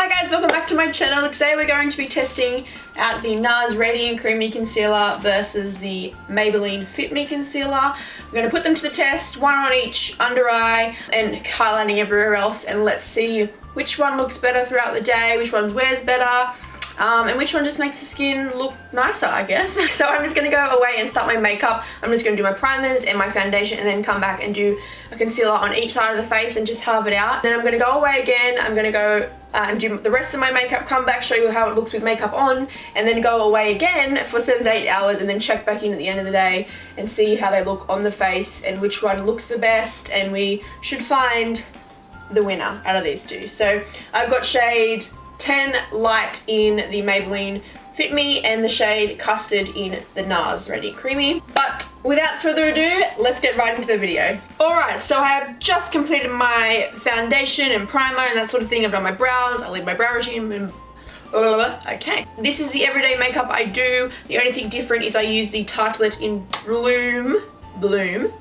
Hi guys, welcome back to my channel. Today we're going to be testing out the Nars Radiant Creamy Concealer versus the Maybelline Fit Me Concealer. I'm going to put them to the test, one on each under eye and highlighting everywhere else, and let's see which one looks better throughout the day, which one wears better, and which one just makes the skin look nicer, I guess. So I'm just going to go away and start my makeup. I'm just going to do my primers and my foundation and then come back and do a concealer on each side of the face and just halve it out. Then I'm going to go away again. I'm going to go and do the rest of my makeup, come back, show you how it looks with makeup on, and then go away again for 7 to 8 hours and then check back in at the end of the day and see how they look on the face and which one looks the best, and we should find the winner out of these two. So I've got shade 10 Light in the Maybelline Fit Me and the shade Custard in the Nars Radiant Creamy. But without further ado, let's get right into the video. Alright, so I have just completed my foundation and primer and that sort of thing. I've done my brows, I leave my brow regime and okay. This is the everyday makeup I do. The only thing different is I use the Tartelette in Bloom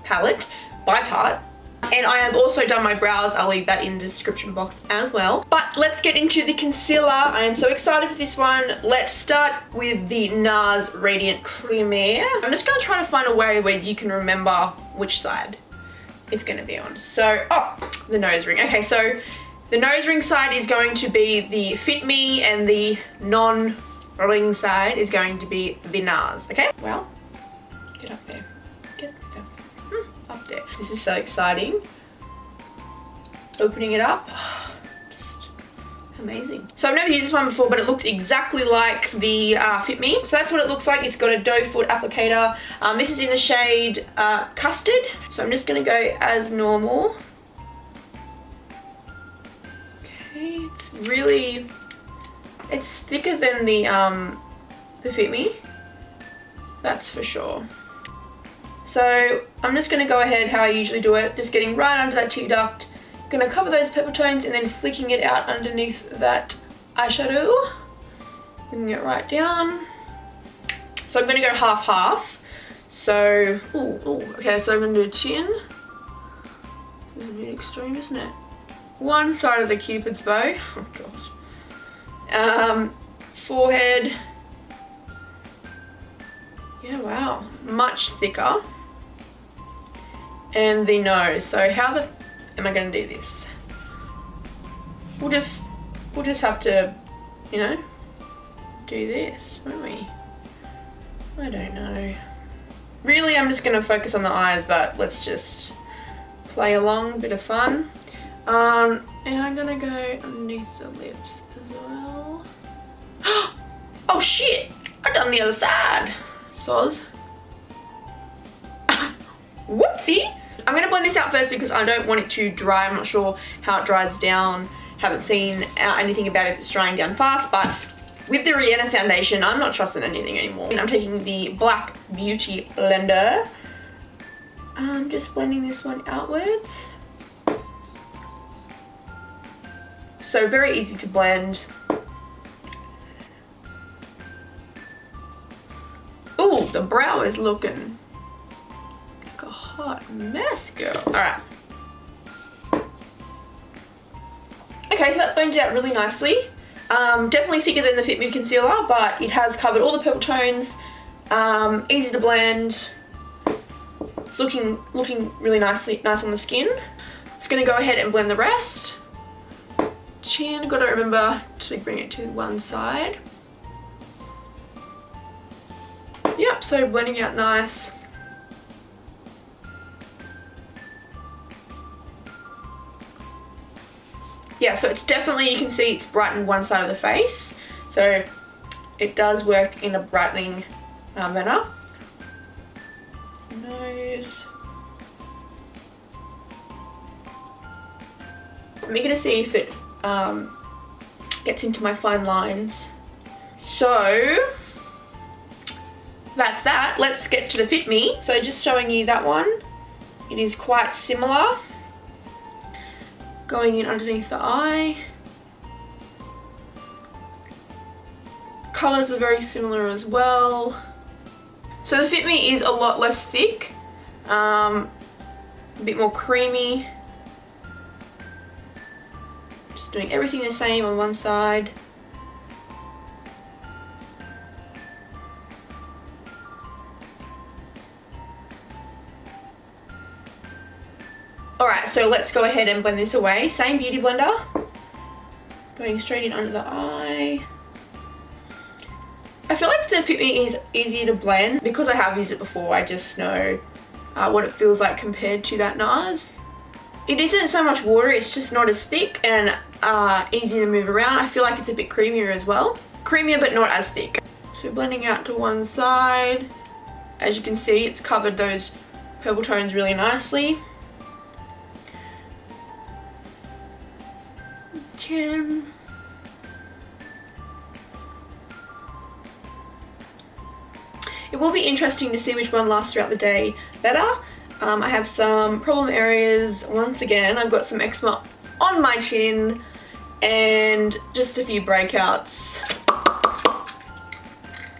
palette by Tarte. And I have also done my brows. I'll leave that in the description box as well. But let's get into the concealer. I am so excited for this one. Let's start with the NARS Radiant Creamy. I'm just going to try to find a way where you can remember which side it's going to be on. So, the nose ring. Okay, so the nose ring side is going to be the Fit Me and the non-ring side is going to be the NARS. Okay, well, get up there. Get there. Up there. This is so exciting. Opening it up, just amazing. So I've never used this one before, but it looks exactly like the Fit Me. So that's what it looks like. It's got a doe foot applicator. This is in the shade Custard. So I'm just gonna go as normal. Okay, it's thicker than the Fit Me. That's for sure. So I'm just going to go ahead how I usually do it, just getting right under that cheek duct. Going to cover those pepper tones and then flicking it out underneath that eyeshadow. Bringing it right down. So I'm going to go half-half. So, okay, so I'm going to do chin. This is a bit extreme, isn't it? One side of the Cupid's bow. Oh gosh. Forehead. Yeah, wow. Much thicker. And the nose. So how the am I going to do this? We'll just have to, you know, do this, won't we? I don't know. Really, I'm just going to focus on the eyes, but let's just play along, bit of fun. And I'm going to go underneath the lips as well. Oh shit! I've done the other side. Soz. Whoopsie! I'm going to blend this out first because I don't want it to dry. I'm not sure how it dries down. Haven't seen anything about if it's drying down fast, but with the Rihanna foundation, I'm not trusting anything anymore. I'm taking the Black Beauty blender. I'm just blending this one outwards. So very easy to blend. Ooh, the brow is looking like a hot mess, girl. Alright. Okay, so that blended out really nicely. Definitely thicker than the Fit Me concealer, but it has covered all the purple tones. Easy to blend. It's looking really nice on the skin. Just gonna go ahead and blend the rest. Chin, gotta remember to bring it to one side. Yep, so blending out nice. Yeah, so it's definitely, you can see it's brightened one side of the face. So it does work in a brightening manner. Nose. I'm gonna see if it gets into my fine lines. So that's that. Let's get to the Fit Me. So just showing you that one. It is quite similar. Going in underneath the eye. Colours are very similar as well. So the Fit Me is a lot less thick. A bit more creamy. Just Just doing everything the same on one side. Alright, so let's go ahead and blend this away. Same beauty blender. Going straight in under the eye. I feel like the Fit Me is easier to blend because I have used it before. I just know what it feels like compared to that Nars. It isn't so much water, it's just not as thick and easy to move around. I feel like it's a bit creamier as well. Creamier but not as thick. So blending out to one side. As you can see, it's covered those purple tones really nicely. Chin. It will be interesting to see which one lasts throughout the day better. I have some problem areas. Once again, I've got some eczema on my chin and just a few breakouts.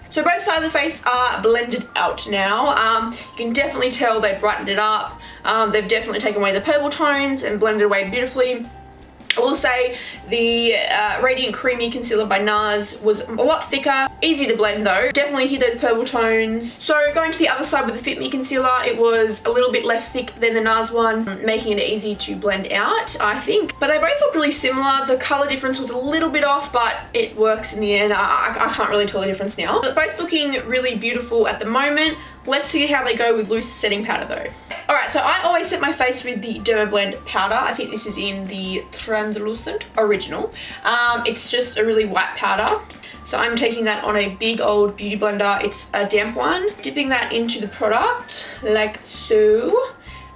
So both sides of the face are blended out now. You can definitely tell they brightened it up. They've definitely taken away the purple tones and blended away beautifully. I will say the Radiant Creamy Concealer by Nars was a lot thicker, easy to blend though. Definitely hit those purple tones. So going to the other side with the Fit Me Concealer, it was a little bit less thick than the Nars one, making it easy to blend out, I think. But they both look really similar. The colour difference was a little bit off, but it works in the end. I can't really tell the difference now. They're both looking really beautiful at the moment. Let's see how they go with loose setting powder though. Alright, so I always set my face with the Dermablend powder. I think this is in the Translucent Original. It's just a really white powder. So I'm taking that on a big old beauty blender. It's a damp one. Dipping that into the product like so.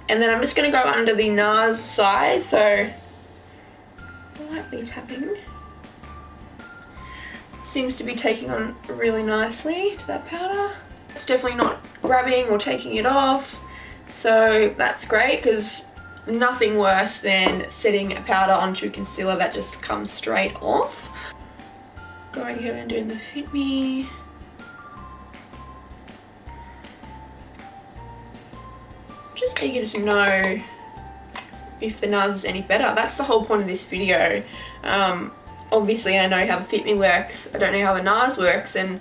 And then I'm just going to go under the Nars side. So lightly tapping. Seems to be taking on really nicely to that powder. It's definitely not grabbing or taking it off. So that's great because nothing worse than setting a powder onto concealer that just comes straight off. Going ahead and doing the Fit Me. Just eager to know if the Nars is any better. That's the whole point of this video. Obviously I know how the Fit Me works. I don't know how the Nars works, and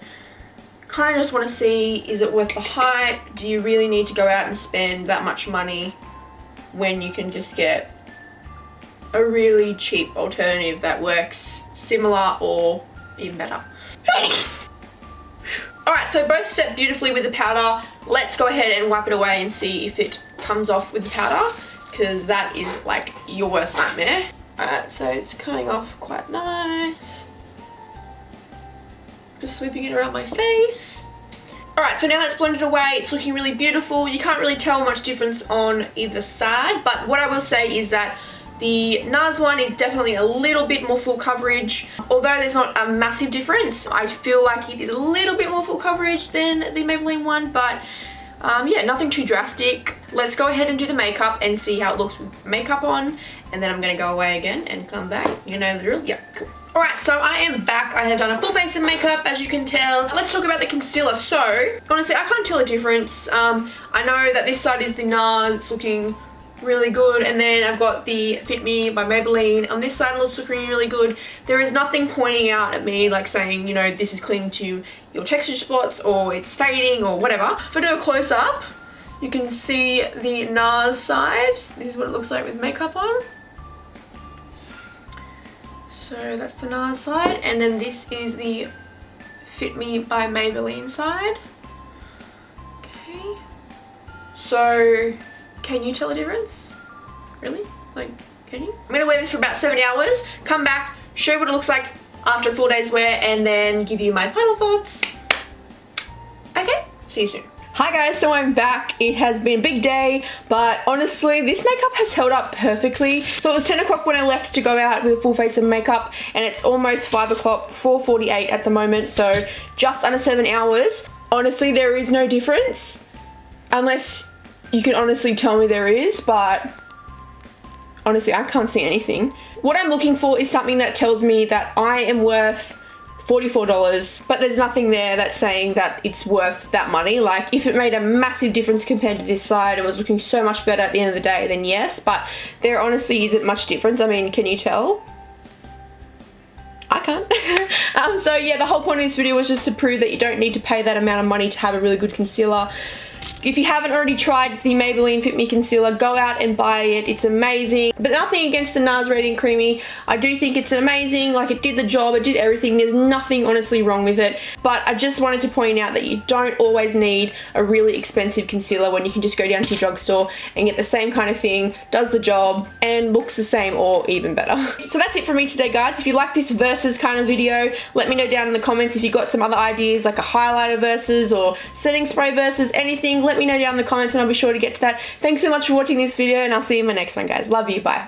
kind of just want to see, is it worth the hype? Do you really need to go out and spend that much money when you can just get a really cheap alternative that works similar or even better? Alright, so both set beautifully with the powder. Let's go ahead and wipe it away and see if it comes off with the powder, because that is like your worst nightmare. Alright, so it's coming off quite nice. Just sweeping it around my face. Alright, so now that's blended away, it's looking really beautiful. You can't really tell much difference on either side, but what I will say is that the Nars one is definitely a little bit more full coverage. Although there's not a massive difference, I feel like it is a little bit more full coverage than the Maybelline one, but yeah, nothing too drastic. Let's go ahead and do the makeup and see how it looks with makeup on, and then I'm going to go away again and come back. You know the drill? Yeah, cool. Alright, so I am back. I have done a full face of makeup, as you can tell. Let's talk about the concealer. So, honestly, I can't tell a difference. I know that this side is the Nars, it's looking really good, and then I've got the Fit Me by Maybelline. On this side, it's looking really good. There is nothing pointing out at me, like saying, you know, this is clinging to your texture spots, or it's fading, or whatever. If I do a close-up, you can see the Nars side. This is what it looks like with makeup on. So that's the Nars side, and then this is the Fit Me by Maybelline side. Okay. So, can you tell a difference? Really? Like, can you? I'm gonna wear this for about 7 hours, come back, show what it looks like after a full day's wear, and then give you my final thoughts. Okay, see you soon. Hi guys, so I'm back. It has been a big day, but honestly, this makeup has held up perfectly. So it was 10 o'clock when I left to go out with a full face of makeup, and it's almost 5 o'clock, 4:48 at the moment, so just under 7 hours. Honestly, there is no difference, unless you can honestly tell me there is, but honestly, I can't see anything. What I'm looking for is something that tells me that I am worth $44, but there's nothing there that's saying that it's worth that money. Like, if it made a massive difference compared to this side and was looking so much better at the end of the day, then yes, but there honestly isn't much difference. I mean, can you tell? I can't. So yeah, the whole point of this video was just to prove that you don't need to pay that amount of money to have a really good concealer. If you haven't already tried the Maybelline Fit Me Concealer, go out and buy it. It's amazing. But nothing against the Nars Radiant Creamy. I do think it's amazing. Like, it did the job. It did everything. There's nothing honestly wrong with it. But I just wanted to point out that you don't always need a really expensive concealer when you can just go down to your drugstore and get the same kind of thing, does the job, and looks the same or even better. So that's it from me today, guys. If you like this versus kind of video, let me know down in the comments if you got some other ideas, like a highlighter versus or setting spray versus anything. Let me know down in the comments and I'll be sure to get to that. Thanks so much for watching this video, and I'll see you in my next one, guys. Love you. Bye.